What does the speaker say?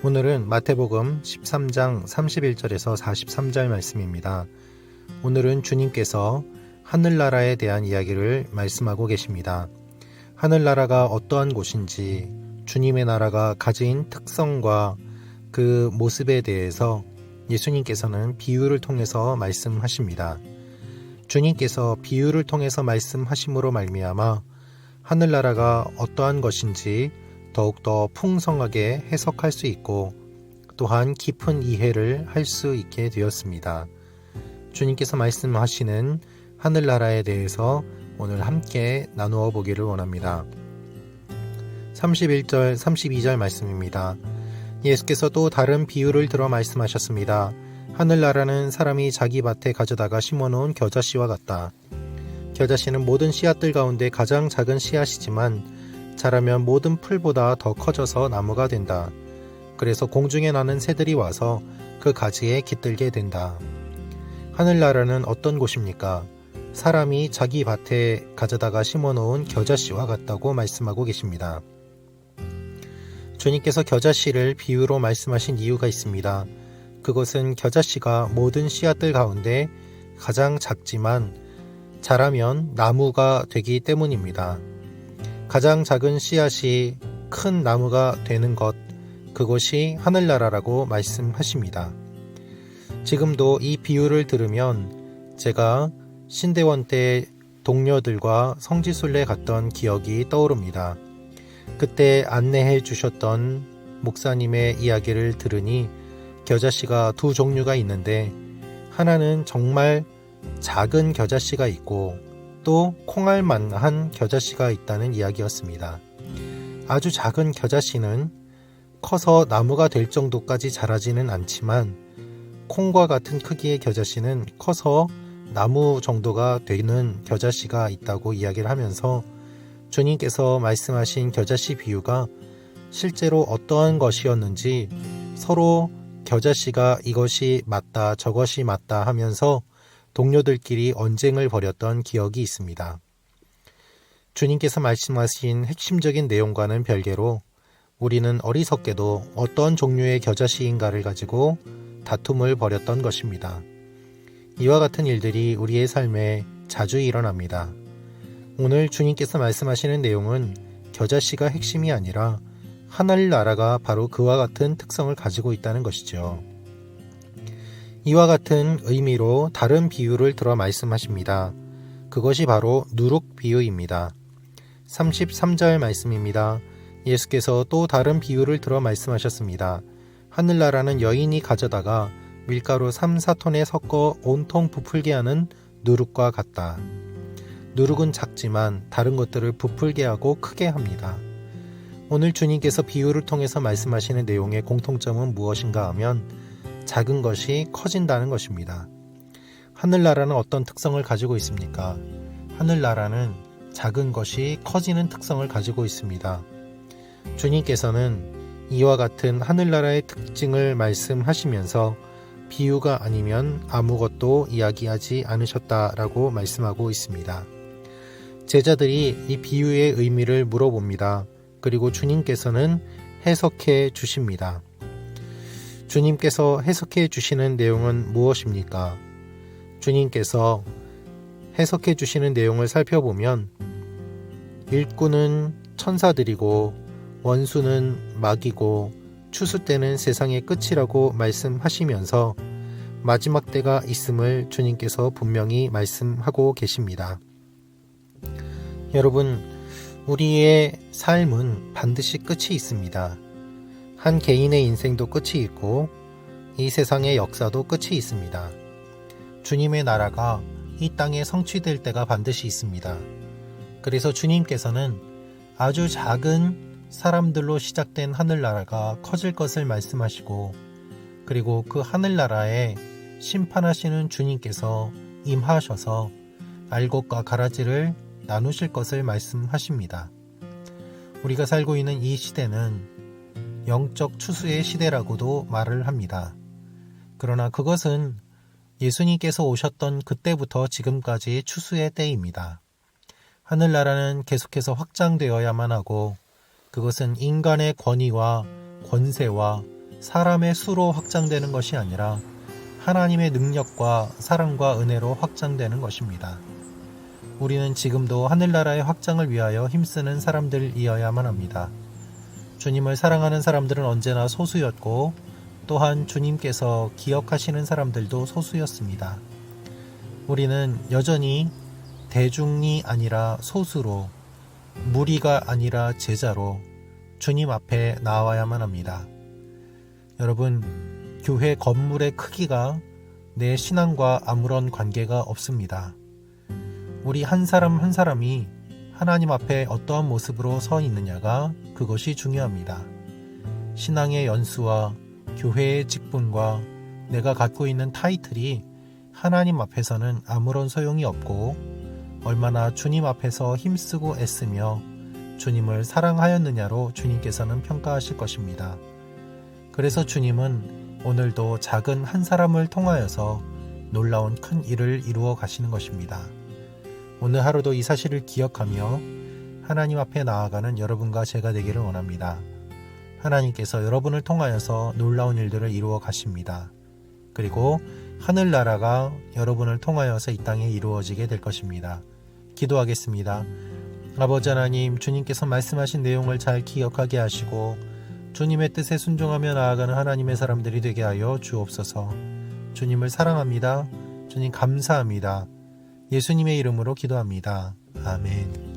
오늘은 마태복음 13장 31절에서 43절 말씀입니다. 오늘은 주님께서 하늘나라에 대한 이야기를 말씀하고 계십니다. 하늘나라가 어떠한 곳인지, 주님의 나라가 가진 특성과 그 모습에 대해서 예수님께서는 비유를 통해서 말씀하십니다. 주님께서 비유를 통해서 말씀하심으로 말미암아 하늘나라가 어떠한 것인지 더욱더 풍성하게 해석할 수 있고 또한 깊은 이해를 할 수 있게 되었습니다. 주님께서 말씀하시는 하늘나라에 대해서 오늘 함께 나누어 보기를 원합니다. 31절, 32절 말씀입니다. 예수께서 또 다른 비유를 들어 말씀하셨습니다. 하늘나라는 사람이 자기 밭에 가져다가 심어놓은 겨자씨와 같다. 겨자씨는 모든 씨앗들 가운데 가장 작은 씨앗이지만 자라면 모든 풀보다 더 커져서 나무가 된다. 그래서 공중에 나는 새들이 와서 그 가지에 깃들게 된다. 하늘나라는 어떤 곳입니까? 사람이 자기 밭에 가져다가 심어놓은 겨자씨와 같다고 말씀하고 계십니다. 주님께서 겨자씨를 비유로 말씀하신 이유가 있습니다. 그것은 겨자씨가 모든 씨앗들 가운데 가장 작지만 자라면 나무가 되기 때문입니다. 가장 작은 씨앗이 큰 나무가 되는 것, 그것이 하늘나라라고 말씀하십니다. 지금도 이 비유를 들으면 제가 신대원 때 동료들과 성지순례 갔던 기억이 떠오릅니다. 그때 안내해 주셨던 목사님의 이야기를 들으니 겨자씨가 두 종류가 있는데 하나는 정말 작은 겨자씨가 있고 또 콩알만한 겨자씨가 있다는 이야기였습니다. 아주 작은 겨자씨는 커서 나무가 될 정도까지 자라지는 않지만 콩과 같은 크기의 겨자씨는 커서 나무 정도가 되는 겨자씨가 있다고 이야기를 하면서 주님께서 말씀하신 겨자씨 비유가 실제로 어떠한 것이었는지 서로 겨자씨가 이것이 맞다 저것이 맞다 하면서 동료들끼리 언쟁을 벌였던 기억이 있습니다. 주님께서 말씀하신 핵심적인 내용과는 별개로 우리는 어리석게도 어떤 종류의 겨자씨인가를 가지고 다툼을 벌였던 것입니다. 이와 같은 일들이 우리의 삶에 자주 일어납니다. 오늘 주님께서 말씀하시는 내용은 겨자씨가 핵심이 아니라 하늘나라가 바로 그와 같은 특성을 가지고 있다는 것이죠. 이와 같은 의미로 다른 비유를 들어 말씀하십니다. 그것이 바로 누룩 비유입니다. 33절 말씀입니다. 예수께서 또 다른 비유를 들어 말씀하셨습니다. 하늘나라는 여인이 가져다가 밀가루 3-4톤에 섞어 온통 부풀게 하는 누룩과 같다. 누룩은 작지만 다른 것들을 부풀게 하고 크게 합니다. 오늘 주님께서 비유를 통해서 말씀하시는 내용의 공통점은 무엇인가 하면 작은 것이 커진다는 것입니다. 하늘나라는 어떤 특성을 가지고 있습니까? 하늘나라는 작은 것이 커지는 특성을 가지고 있습니다. 주님께서는 이와 같은 하늘나라의 특징을 말씀하시면서 비유가 아니면 아무것도 이야기하지 않으셨다라고 말씀하고 있습니다. 제자들이 이 비유의 의미를 물어봅니다. 그리고 주님께서는 해석해 주십니다. 주님께서 해석해 주시는 내용은 무엇입니까? 주님께서 해석해 주시는 내용을 살펴보면 일꾼은 천사들이고 원수는 마귀고 추수 때는 세상의 끝이라고 말씀하시면서 마지막 때가 있음을 주님께서 분명히 말씀하고 계십니다. 여러분, 우리의 삶은 반드시 끝이 있습니다. 한 개인의 인생도 끝이 있고 이 세상의 역사도 끝이 있습니다. 주님의 나라가 이 땅에 성취될 때가 반드시 있습니다. 그래서 주님께서는 아주 작은 사람들로 시작된 하늘나라가 커질 것을 말씀하시고 그리고 그 하늘나라에 심판하시는 주님께서 임하셔서 알곡과 가라지를 나누실 것을 말씀하십니다. 우리가 살고 있는 이 시대는 영적 추수의 시대라고도 말을 합니다. 그러나 그것은 예수님께서 오셨던 그때부터 지금까지 추수의 때입니다. 하늘나라는 계속해서 확장되어야만 하고 그것은 인간의 권위와 권세와 사람의 수로 확장되는 것이 아니라 하나님의 능력과 사랑과 은혜로 확장되는 것입니다. 우리는 지금도 하늘나라의 확장을 위하여 힘쓰는 사람들이어야만 합니다. 주님을 사랑하는 사람들은 언제나 소수였고 또한 주님께서 기억하시는 사람들도 소수였습니다. 우리는 여전히 대중이 아니라 소수로, 무리가 아니라 제자로 주님 앞에 나와야만 합니다. 여러분, 교회 건물의 크기가 내 신앙과 아무런 관계가 없습니다. 우리 한 사람 한 사람이 하나님 앞에 어떠한 모습으로 서 있느냐가 그것이 중요합니다. 신앙의 연수와 교회의 직분과 내가 갖고 있는 타이틀이 하나님 앞에서는 아무런 소용이 없고 얼마나 주님 앞에서 힘쓰고 애쓰며 주님을 사랑하였느냐로 주님께서는 평가하실 것입니다. 그래서 주님은 오늘도 작은 한 사람을 통하여서 놀라운 큰 일을 이루어 가시는 것입니다. 오늘 하루도 이 사실을 기억하며 하나님 앞에 나아가는 여러분과 제가 되기를 원합니다. 하나님께서 여러분을 통하여서 놀라운 일들을 이루어 가십니다. 그리고 하늘나라가 여러분을 통하여서 이 땅에 이루어지게 될 것입니다. 기도하겠습니다. 아버지 하나님, 주님께서 말씀하신 내용을 잘 기억하게 하시고 주님의 뜻에 순종하며 나아가는 하나님의 사람들이 되게 하여 주옵소서. 주님을 사랑합니다. 주님 감사합니다. 예수님의 이름으로 기도합니다. 아멘.